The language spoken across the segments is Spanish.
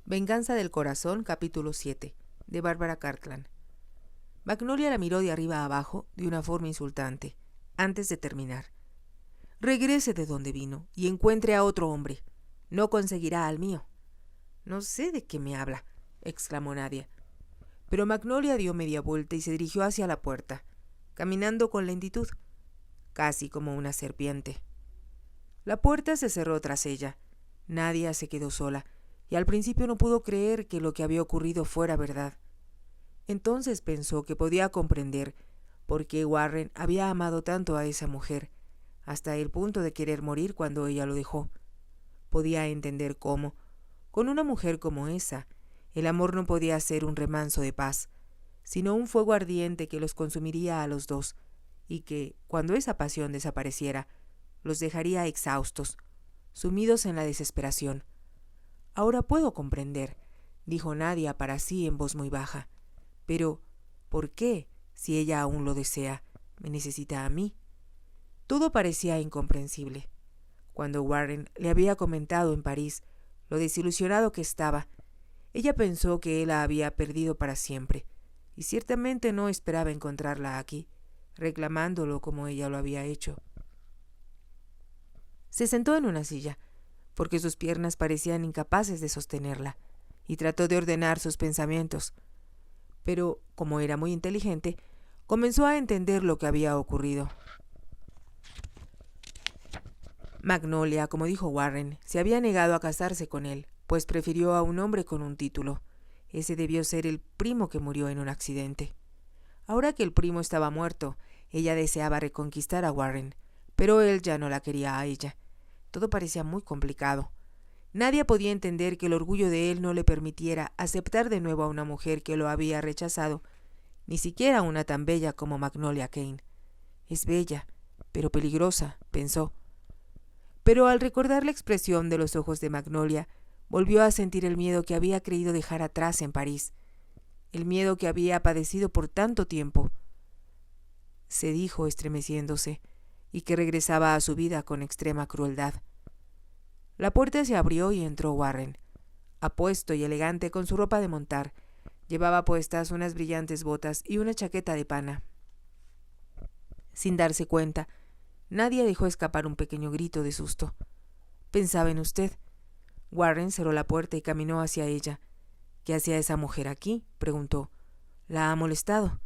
Venganza del corazón, capítulo 7, de Bárbara Cartland. Magnolia la miró de arriba a abajo de una forma insultante, antes de terminar. Regrese de donde vino y encuentre a otro hombre. No conseguirá al mío. No sé de qué me habla, exclamó Nadia. Pero Magnolia dio media vuelta y se dirigió hacia la puerta, caminando con lentitud, casi como una serpiente. La puerta se cerró tras ella. Nadia se quedó sola, y al principio no pudo creer que lo que había ocurrido fuera verdad. Entonces pensó que podía comprender por qué Warren había amado tanto a esa mujer, hasta el punto de querer morir cuando ella lo dejó. Podía entender cómo, con una mujer como esa, el amor no podía ser un remanso de paz, sino un fuego ardiente que los consumiría a los dos, y que, cuando esa pasión desapareciera, los dejaría exhaustos, sumidos en la desesperación. Ahora puedo comprender, dijo Nadia para sí en voz muy baja. Pero, ¿por qué, si ella aún lo desea, me necesita a mí? Todo parecía incomprensible. Cuando Warren le había comentado en París lo desilusionado que estaba, ella pensó que él la había perdido para siempre, y ciertamente no esperaba encontrarla aquí, reclamándolo como ella lo había hecho. Se sentó en una silla, porque sus piernas parecían incapaces de sostenerla, y trató de ordenar sus pensamientos. Pero, como era muy inteligente, comenzó a entender lo que había ocurrido. Magnolia, como dijo Warren, se había negado a casarse con él, pues prefirió a un hombre con un título. Ese debió ser el primo que murió en un accidente. Ahora que el primo estaba muerto, ella deseaba reconquistar a Warren, pero él ya no la quería a ella. Todo parecía muy complicado. Nadie podía entender que el orgullo de él no le permitiera aceptar de nuevo a una mujer que lo había rechazado, ni siquiera una tan bella como Magnolia Kane. Es bella, pero peligrosa, pensó. Pero al recordar la expresión de los ojos de Magnolia, volvió a sentir el miedo que había creído dejar atrás en París, el miedo que había padecido por tanto tiempo. Se dijo estremeciéndose, y que regresaba a su vida con extrema crueldad. La puerta se abrió y entró Warren, apuesto y elegante con su ropa de montar. Llevaba puestas unas brillantes botas y una chaqueta de pana. Sin darse cuenta, Nadia dejó escapar un pequeño grito de susto. «¿Pensaba en usted?» Warren cerró la puerta y caminó hacia ella. «¿Qué hacía esa mujer aquí?», preguntó. «¿La ha molestado?»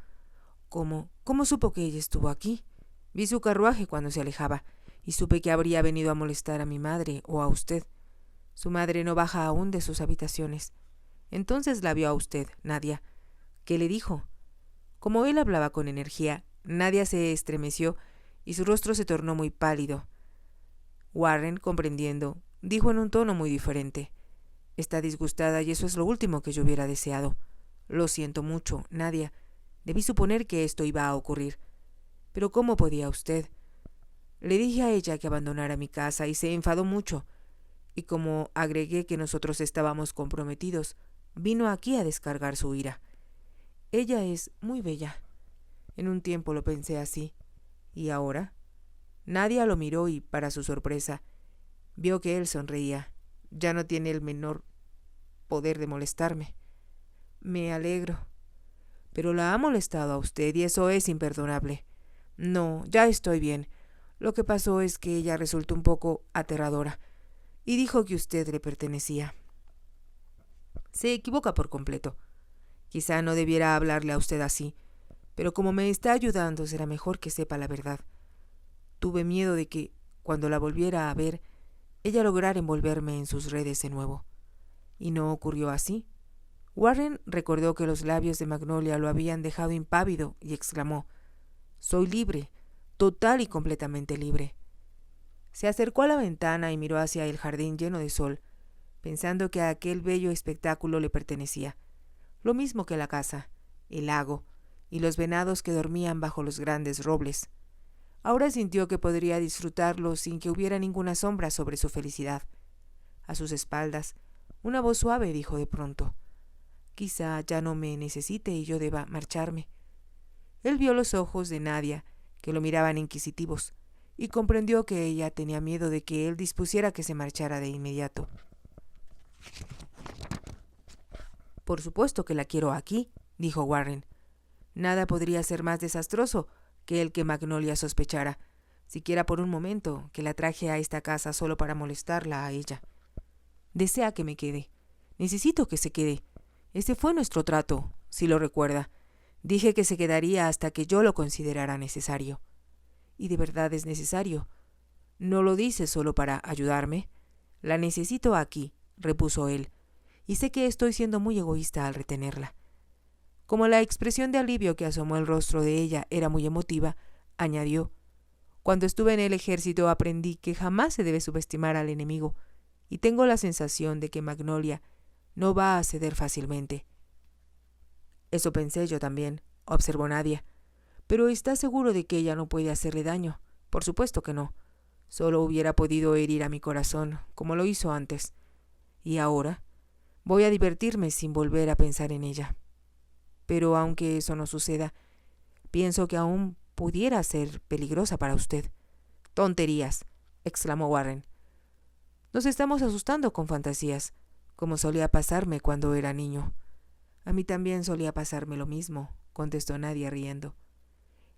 ¿Cómo supo que ella estuvo aquí? Vi su carruaje cuando se alejaba, y supe que habría venido a molestar a mi madre o a usted. Su madre no baja aún de sus habitaciones. Entonces la vio a usted, Nadia. ¿Qué le dijo?» Como él hablaba con energía, Nadia se estremeció y su rostro se tornó muy pálido. Warren, comprendiendo, dijo en un tono muy diferente: «Está disgustada y eso es lo último que yo hubiera deseado. Lo siento mucho, Nadia. Debí suponer que esto iba a ocurrir. Pero ¿cómo podía usted? Le dije a ella que abandonara mi casa y se enfadó mucho. Y como agregué que nosotros estábamos comprometidos, vino aquí a descargar su ira. Ella es muy bella. En un tiempo lo pensé así. ¿Y ahora?» Nadia lo miró y, para su sorpresa, vio que él sonreía. «Ya no tiene el menor poder de molestarme». «Me alegro». «Pero la ha molestado a usted y eso es imperdonable». «No, ya estoy bien. Lo que pasó es que ella resultó un poco aterradora y dijo que usted le pertenecía». «Se equivoca por completo. Quizá no debiera hablarle a usted así, pero como me está ayudando será mejor que sepa la verdad. Tuve miedo de que, cuando la volviera a ver, ella lograra envolverme en sus redes de nuevo. ¿Y no ocurrió así?» Warren recordó que los labios de Magnolia lo habían dejado impávido y exclamó: «Soy libre, total y completamente libre». Se acercó a la ventana y miró hacia el jardín lleno de sol, pensando que aquel bello espectáculo le pertenecía, lo mismo que la casa, el lago y los venados que dormían bajo los grandes robles. Ahora sintió que podría disfrutarlo sin que hubiera ninguna sombra sobre su felicidad. A sus espaldas, una voz suave dijo de pronto: «Quizá ya no me necesite y yo deba marcharme». Él vio los ojos de Nadia, que lo miraban inquisitivos, y comprendió que ella tenía miedo de que él dispusiera que se marchara de inmediato. Por supuesto que la quiero aquí, dijo Warren. Nada podría ser más desastroso que el que Magnolia sospechara, siquiera por un momento, que la traje a esta casa solo para molestarla a ella. Desea que me quede. Necesito que se quede. Ese fue nuestro trato, si lo recuerda. Dije que se quedaría hasta que yo lo considerara necesario. Y de verdad es necesario. ¿No lo dice solo para ayudarme? La necesito aquí, repuso él, y sé que estoy siendo muy egoísta al retenerla. Como la expresión de alivio que asomó el rostro de ella era muy emotiva, añadió: cuando estuve en el ejército aprendí que jamás se debe subestimar al enemigo, y tengo la sensación de que Magnolia no va a ceder fácilmente. Eso pensé yo también, observó Nadia. Pero ¿está seguro de que ella no puede hacerle daño? Por supuesto que no. Solo hubiera podido herir a mi corazón, como lo hizo antes. Y ahora voy a divertirme sin volver a pensar en ella. Pero aunque eso no suceda, pienso que aún pudiera ser peligrosa para usted. Tonterías, exclamó Warren. Nos estamos asustando con fantasías, como solía pasarme cuando era niño. A mí también solía pasarme lo mismo, contestó Nadia riendo.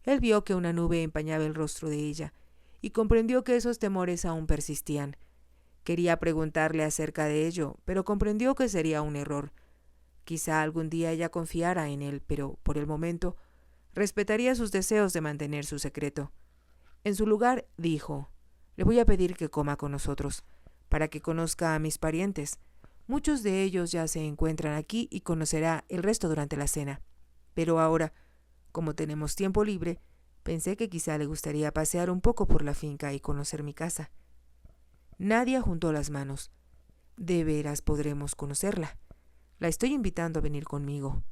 Él vio que una nube empañaba el rostro de ella y comprendió que esos temores aún persistían. Quería preguntarle acerca de ello, pero comprendió que sería un error. Quizá algún día ella confiara en él, pero, por el momento, respetaría sus deseos de mantener su secreto. En su lugar, dijo: le voy a pedir que coma con nosotros, para que conozca a mis parientes. Muchos de ellos ya se encuentran aquí y conocerá el resto durante la cena. Pero ahora, como tenemos tiempo libre, pensé que quizá le gustaría pasear un poco por la finca y conocer mi casa. Nadia juntó las manos. De veras podremos conocerla. La estoy invitando a venir conmigo.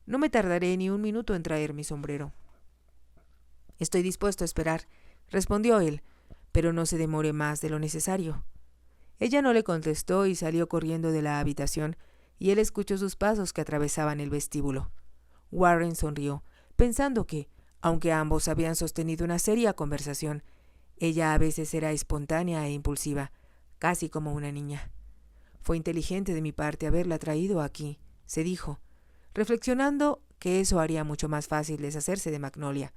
No me tardaré ni un minuto en traer mi sombrero. Estoy dispuesto a esperar, respondió él, pero no se demore más de lo necesario. Ella no le contestó y salió corriendo de la habitación, y él escuchó sus pasos que atravesaban el vestíbulo. Warren sonrió, pensando que, aunque ambos habían sostenido una seria conversación, ella a veces era espontánea e impulsiva, casi como una niña. Fue inteligente de mi parte haberla traído aquí, se dijo, reflexionando que eso haría mucho más fácil deshacerse de Magnolia.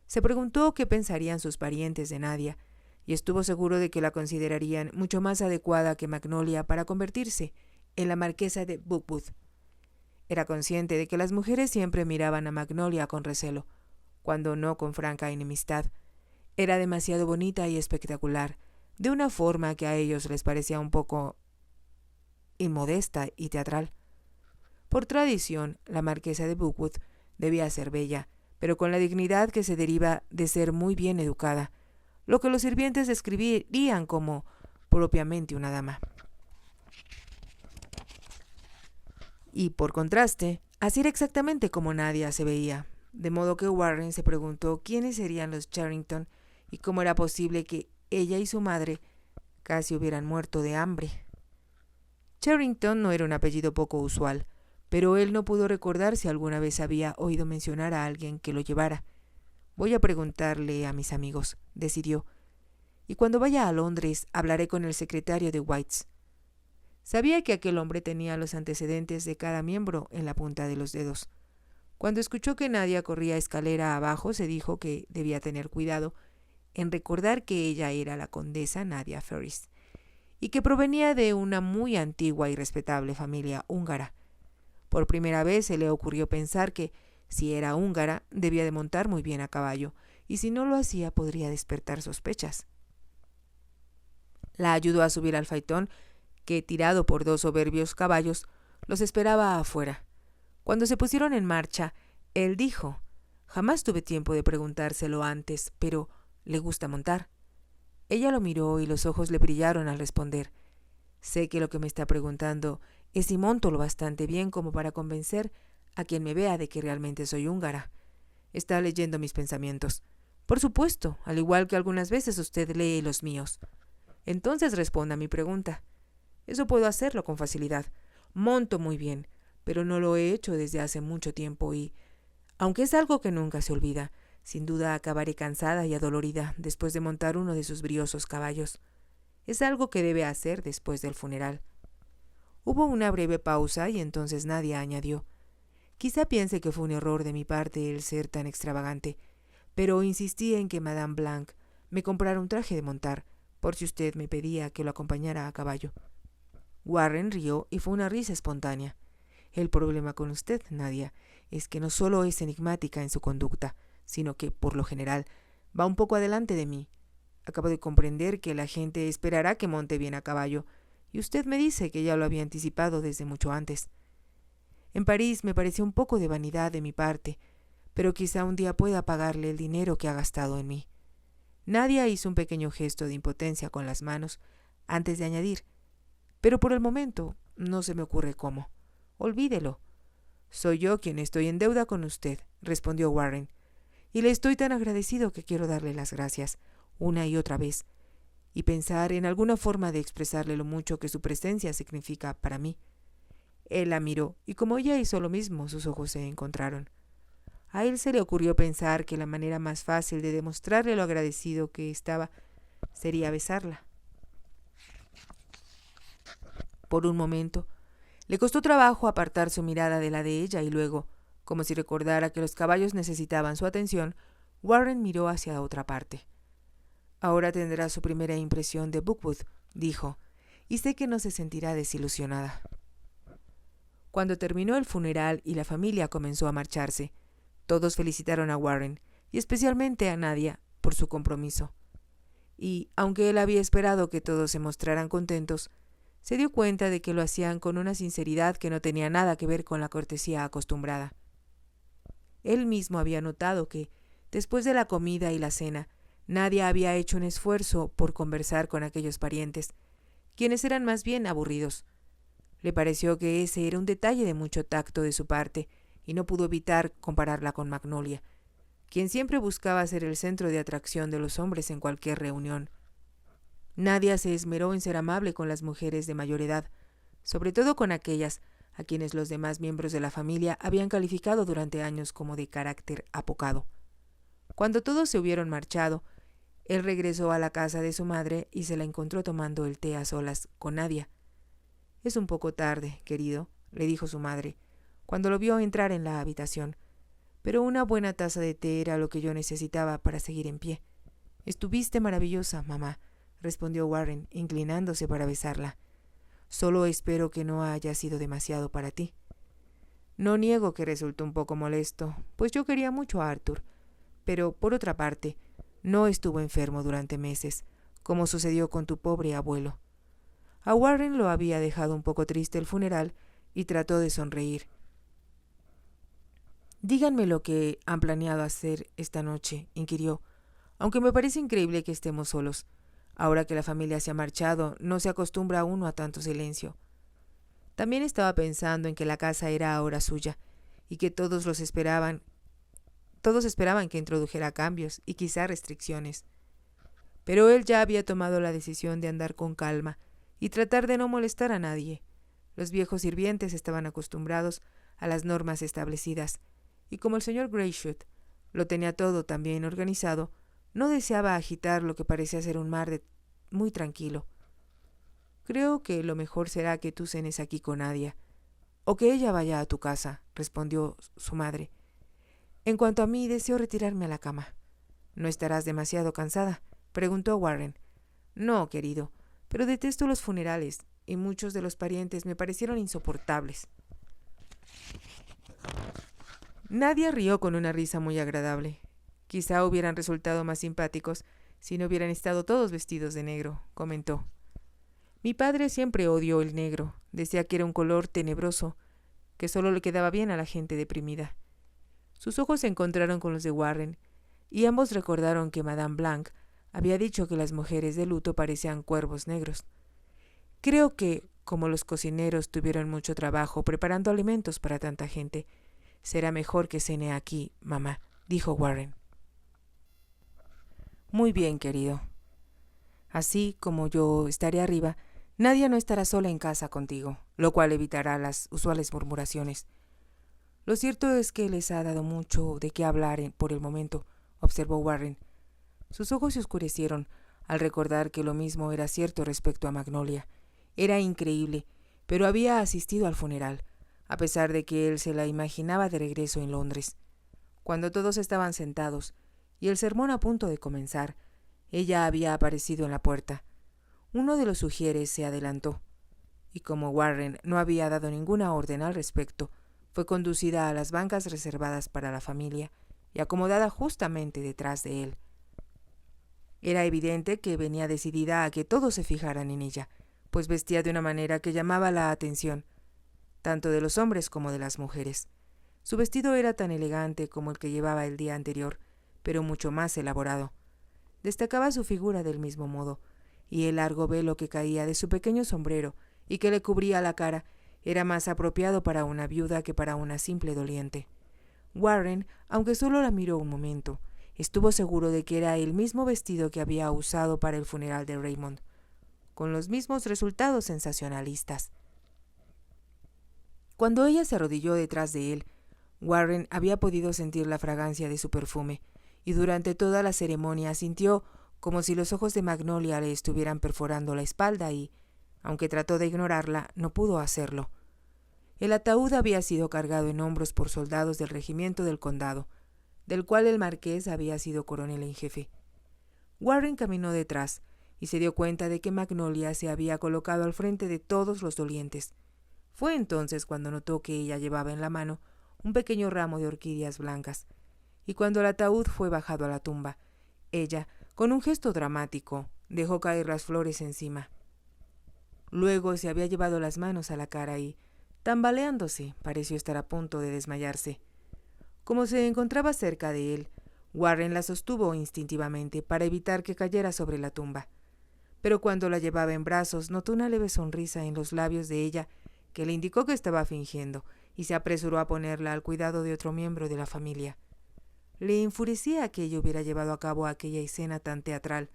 Se preguntó qué pensarían sus parientes de Nadia, y estuvo seguro de que la considerarían mucho más adecuada que Magnolia para convertirse en la marquesa de Bookwood. Era consciente de que las mujeres siempre miraban a Magnolia con recelo, cuando no con franca enemistad. Era demasiado bonita y espectacular, de una forma que a ellos les parecía un poco inmodesta y teatral. Por tradición, la marquesa de Bookwood debía ser bella, pero con la dignidad que se deriva de ser muy bien educada, lo que los sirvientes describirían como propiamente una dama. Y por contraste, así era exactamente como Nadia se veía, de modo que Warren se preguntó quiénes serían los Charrington y cómo era posible que ella y su madre casi hubieran muerto de hambre. Charrington no era un apellido poco usual, pero él no pudo recordar si alguna vez había oído mencionar a alguien que lo llevara. Voy a preguntarle a mis amigos, decidió, y cuando vaya a Londres hablaré con el secretario de White's. Sabía que aquel hombre tenía los antecedentes de cada miembro en la punta de los dedos. Cuando escuchó que Nadia corría escalera abajo, se dijo que debía tener cuidado en recordar que ella era la condesa Nadia Ferris y que provenía de una muy antigua y respetable familia húngara. Por primera vez se le ocurrió pensar que, si era húngara, debía de montar muy bien a caballo, y si no lo hacía podría despertar sospechas. La ayudó a subir al faetón, que, tirado por 2 soberbios caballos, los esperaba afuera. Cuando se pusieron en marcha, él dijo: «Jamás tuve tiempo de preguntárselo antes, pero ¿le gusta montar?». Ella lo miró y los ojos le brillaron al responder: «Sé que lo que me está preguntando es si monto lo bastante bien como para convencer a quien me vea de que realmente soy húngara. Está leyendo mis pensamientos. Por supuesto, al igual que algunas veces usted lee los míos. Entonces responda a mi pregunta. Eso puedo hacerlo con facilidad. Monto muy bien, pero no lo he hecho desde hace mucho tiempo y, aunque es algo que nunca se olvida, sin duda acabaré cansada y adolorida después de montar uno de sus briosos caballos. Es algo que debe hacer después del funeral». Hubo una breve pausa y entonces Nadia añadió: «Quizá piense que fue un error de mi parte el ser tan extravagante, pero insistí en que Madame Blanc me comprara un traje de montar, por si usted me pedía que lo acompañara a caballo». Warren rió y fue una risa espontánea. «El problema con usted, Nadia, es que no solo es enigmática en su conducta, sino que, por lo general, va un poco adelante de mí. Acabo de comprender que la gente esperará que monte bien a caballo, y usted me dice que ya lo había anticipado desde mucho antes. En París me pareció un poco de vanidad de mi parte, pero quizá un día pueda pagarle el dinero que ha gastado en mí». Nadia hizo un pequeño gesto de impotencia con las manos, antes de añadir: «Pero por el momento no se me ocurre cómo. Olvídelo». «Soy yo quien estoy en deuda con usted», respondió Warren, «y le estoy tan agradecido que quiero darle las gracias, una y otra vez, y pensar en alguna forma de expresarle lo mucho que su presencia significa para mí». Él la miró, y como ella hizo lo mismo, sus ojos se encontraron. A él se le ocurrió pensar que la manera más fácil de demostrarle lo agradecido que estaba sería besarla. Por un momento, le costó trabajo apartar su mirada de la de ella y luego, como si recordara que los caballos necesitaban su atención, Warren miró hacia otra parte. «Ahora tendrá su primera impresión de Bookwood», dijo, «y sé que no se sentirá desilusionada». Cuando terminó el funeral y la familia comenzó a marcharse, todos felicitaron a Warren, y especialmente a Nadia, por su compromiso. Y, aunque él había esperado que todos se mostraran contentos, se dio cuenta de que lo hacían con una sinceridad que no tenía nada que ver con la cortesía acostumbrada. Él mismo había notado que, después de la comida y la cena, Nadia había hecho un esfuerzo por conversar con aquellos parientes, quienes eran más bien aburridos. Le pareció que ese era un detalle de mucho tacto de su parte, y no pudo evitar compararla con Magnolia, quien siempre buscaba ser el centro de atracción de los hombres en cualquier reunión. Nadia se esmeró en ser amable con las mujeres de mayor edad, sobre todo con aquellas a quienes los demás miembros de la familia habían calificado durante años como de carácter apocado. Cuando todos se hubieron marchado, él regresó a la casa de su madre y se la encontró tomando el té a solas con Nadia. «Es un poco tarde, querido», le dijo su madre, cuando lo vio entrar en la habitación, «pero una buena taza de té era lo que yo necesitaba para seguir en pie». «Estuviste maravillosa, mamá», respondió Warren, inclinándose para besarla. «Solo espero que no haya sido demasiado para ti». «No niego que resultó un poco molesto, pues yo quería mucho a Arthur, pero, por otra parte, no estuvo enfermo durante meses, como sucedió con tu pobre abuelo». A Warren lo había dejado un poco triste el funeral y trató de sonreír. «Díganme lo que han planeado hacer esta noche», inquirió, «aunque me parece increíble que estemos solos. Ahora que la familia se ha marchado, no se acostumbra uno a tanto silencio». También estaba pensando en que la casa era ahora suya, y que todos esperaban que introdujera cambios y quizá restricciones. Pero él ya había tomado la decisión de andar con calma y tratar de no molestar a nadie. Los viejos sirvientes estaban acostumbrados a las normas establecidas, y como el señor Greyshoot lo tenía todo tan bien organizado, no deseaba agitar lo que parecía ser un mar muy tranquilo. «Creo que lo mejor será que tú cenes aquí con Nadia, o que ella vaya a tu casa», respondió su madre. «En cuanto a mí, deseo retirarme a la cama». «¿No estarás demasiado cansada?», preguntó Warren. «No, querido, pero detesto los funerales, y muchos de los parientes me parecieron insoportables». Nadia rió con una risa muy agradable. «Quizá hubieran resultado más simpáticos si no hubieran estado todos vestidos de negro», comentó. «Mi padre siempre odió el negro, decía que era un color tenebroso, que solo le quedaba bien a la gente deprimida». Sus ojos se encontraron con los de Warren, y ambos recordaron que Madame Blanc había dicho que las mujeres de luto parecían cuervos negros. «Creo que, como los cocineros tuvieron mucho trabajo preparando alimentos para tanta gente, será mejor que cene aquí, mamá», dijo Warren. «Muy bien, querido. Así como yo estaré arriba, Nadia no estará sola en casa contigo, lo cual evitará las usuales murmuraciones. Lo cierto es que les ha dado mucho de qué hablar por el momento», observó Warren. Sus ojos se oscurecieron al recordar que lo mismo era cierto respecto a Magnolia. Era increíble, pero había asistido al funeral, a pesar de que él se la imaginaba de regreso en Londres. Cuando todos estaban sentados y el sermón a punto de comenzar, ella había aparecido en la puerta. Uno de los ujieres se adelantó, y como Warren no había dado ninguna orden al respecto, fue conducida a las bancas reservadas para la familia y acomodada justamente detrás de él. Era evidente que venía decidida a que todos se fijaran en ella, pues vestía de una manera que llamaba la atención, tanto de los hombres como de las mujeres. Su vestido era tan elegante como el que llevaba el día anterior, pero mucho más elaborado. Destacaba su figura del mismo modo, y el largo velo que caía de su pequeño sombrero y que le cubría la cara era más apropiado para una viuda que para una simple doliente. Warren, aunque solo la miró un momento, estuvo seguro de que era el mismo vestido que había usado para el funeral de Raymond, con los mismos resultados sensacionalistas. Cuando ella se arrodilló detrás de él, Warren había podido sentir la fragancia de su perfume, y durante toda la ceremonia sintió como si los ojos de Magnolia le estuvieran perforando la espalda y, aunque trató de ignorarla, no pudo hacerlo. El ataúd había sido cargado en hombros por soldados del regimiento del condado, del cual el marqués había sido coronel en jefe. Warren caminó detrás y se dio cuenta de que Magnolia se había colocado al frente de todos los dolientes. Fue entonces cuando notó que ella llevaba en la mano un pequeño ramo de orquídeas blancas, y cuando el ataúd fue bajado a la tumba, ella, con un gesto dramático, dejó caer las flores encima. Luego se había llevado las manos a la cara y, tambaleándose, pareció estar a punto de desmayarse. Como se encontraba cerca de él, Warren la sostuvo instintivamente para evitar que cayera sobre la tumba. Pero cuando la llevaba en brazos, notó una leve sonrisa en los labios de ella que le indicó que estaba fingiendo, y se apresuró a ponerla al cuidado de otro miembro de la familia. Le enfurecía que ella hubiera llevado a cabo aquella escena tan teatral.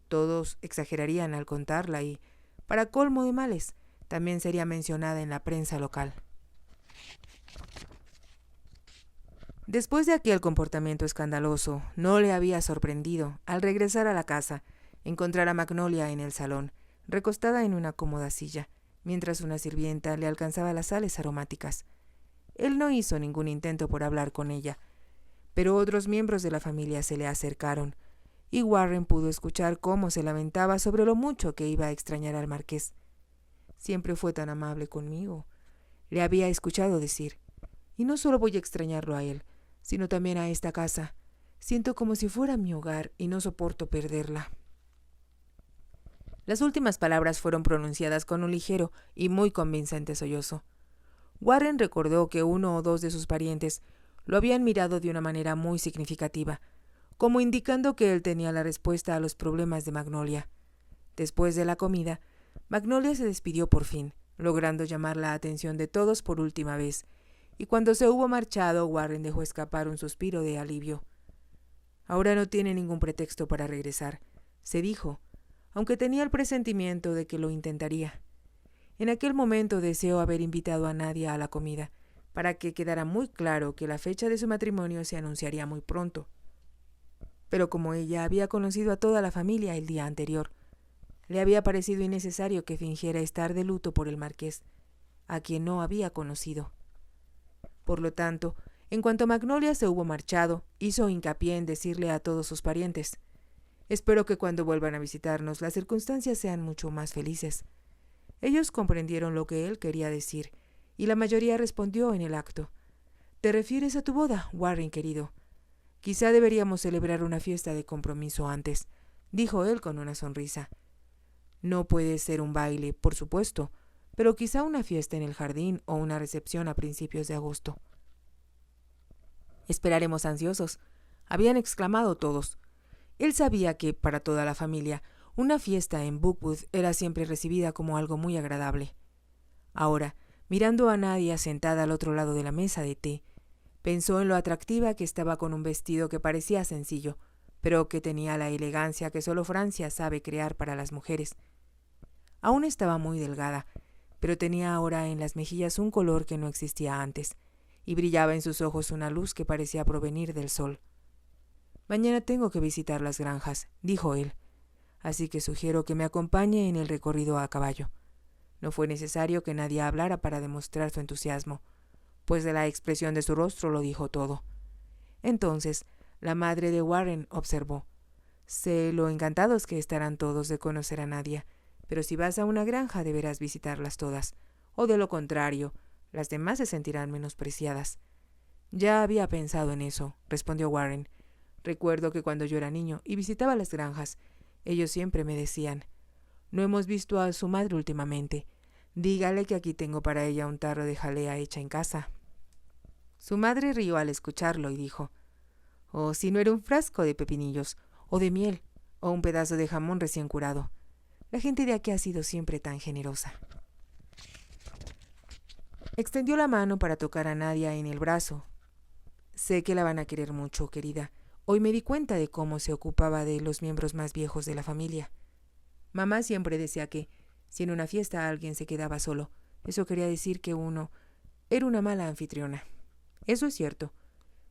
Todos exagerarían al contarla y, para colmo de males, también sería mencionada en la prensa local. Después de aquel comportamiento escandaloso, no le había sorprendido, al regresar a la casa, encontrar a Magnolia en el salón, recostada en una cómoda silla, mientras una sirvienta le alcanzaba las sales aromáticas. Él no hizo ningún intento por hablar con ella, pero otros miembros de la familia se le acercaron, y Warren pudo escuchar cómo se lamentaba sobre lo mucho que iba a extrañar al marqués. Siempre fue tan amable conmigo, le había escuchado decir, y no solo voy a extrañarlo a él, sino también a esta casa. Siento como si fuera mi hogar y no soporto perderla. Las últimas palabras fueron pronunciadas con un ligero y muy convincente sollozo. Warren recordó que uno o dos de sus parientes lo habían mirado de una manera muy significativa, como indicando que él tenía la respuesta a los problemas de Magnolia. Después de la comida, Magnolia se despidió por fin, logrando llamar la atención de todos por última vez, y cuando se hubo marchado, Warren dejó escapar un suspiro de alivio. Ahora no tiene ningún pretexto para regresar, se dijo, aunque tenía el presentimiento de que lo intentaría. En aquel momento deseó haber invitado a Nadia a la comida, para que quedara muy claro que la fecha de su matrimonio se anunciaría muy pronto. Pero como ella había conocido a toda la familia el día anterior, le había parecido innecesario que fingiera estar de luto por el marqués, a quien no había conocido. Por lo tanto, en cuanto Magnolia se hubo marchado, hizo hincapié en decirle a todos sus parientes: «Espero que cuando vuelvan a visitarnos las circunstancias sean mucho más felices». Ellos comprendieron lo que él quería decir, y la mayoría respondió en el acto: «¿Te refieres a tu boda, Warren querido? Quizá deberíamos celebrar una fiesta de compromiso antes», dijo él con una sonrisa. «No puede ser un baile, por supuesto, pero quizá una fiesta en el jardín o una recepción a principios de agosto». «Esperaremos ansiosos», habían exclamado todos. Él sabía que, para toda la familia, una fiesta en Bookwood era siempre recibida como algo muy agradable. Ahora, mirando a Nadia sentada al otro lado de la mesa de té, pensó en lo atractiva que estaba con un vestido que parecía sencillo, pero que tenía la elegancia que solo Francia sabe crear para las mujeres. Aún estaba muy delgada, pero tenía ahora en las mejillas un color que no existía antes, y brillaba en sus ojos una luz que parecía provenir del sol. «Mañana tengo que visitar las granjas», dijo él, «así que sugiero que me acompañe en el recorrido a caballo. No fue necesario que nadie hablara para demostrar su entusiasmo, pues de la expresión de su rostro lo dijo todo. Entonces, la madre de Warren observó: «Sé lo encantados que estarán todos de conocer a Nadia, pero si vas a una granja deberás visitarlas todas, o de lo contrario, las demás se sentirán menospreciadas». «Ya había pensado en eso», respondió Warren. «Recuerdo que cuando yo era niño y visitaba las granjas, ellos siempre me decían: «No hemos visto a su madre últimamente. Dígale que aquí tengo para ella un tarro de jalea hecha en casa». Su madre rió al escucharlo y dijo: «Oh, si no era un frasco de pepinillos, o de miel, o un pedazo de jamón recién curado. La gente de aquí ha sido siempre tan generosa». Extendió la mano para tocar a Nadia en el brazo. «Sé que la van a querer mucho, querida. Hoy me di cuenta de cómo se ocupaba de los miembros más viejos de la familia. Mamá siempre decía que, si en una fiesta alguien se quedaba solo, eso quería decir que uno era una mala anfitriona. Eso es cierto,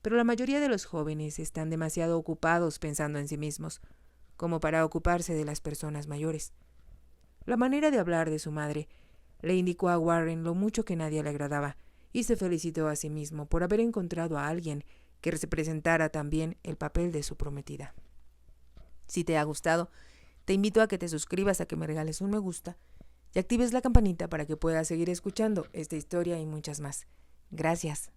pero la mayoría de los jóvenes están demasiado ocupados pensando en sí mismos, como para ocuparse de las personas mayores». La manera de hablar de su madre le indicó a Warren lo mucho que Nadia le agradaba, y se felicitó a sí mismo por haber encontrado a alguien que representara también el papel de su prometida. Si te ha gustado, te invito a que te suscribas, a que me regales un me gusta y actives la campanita para que puedas seguir escuchando esta historia y muchas más. Gracias.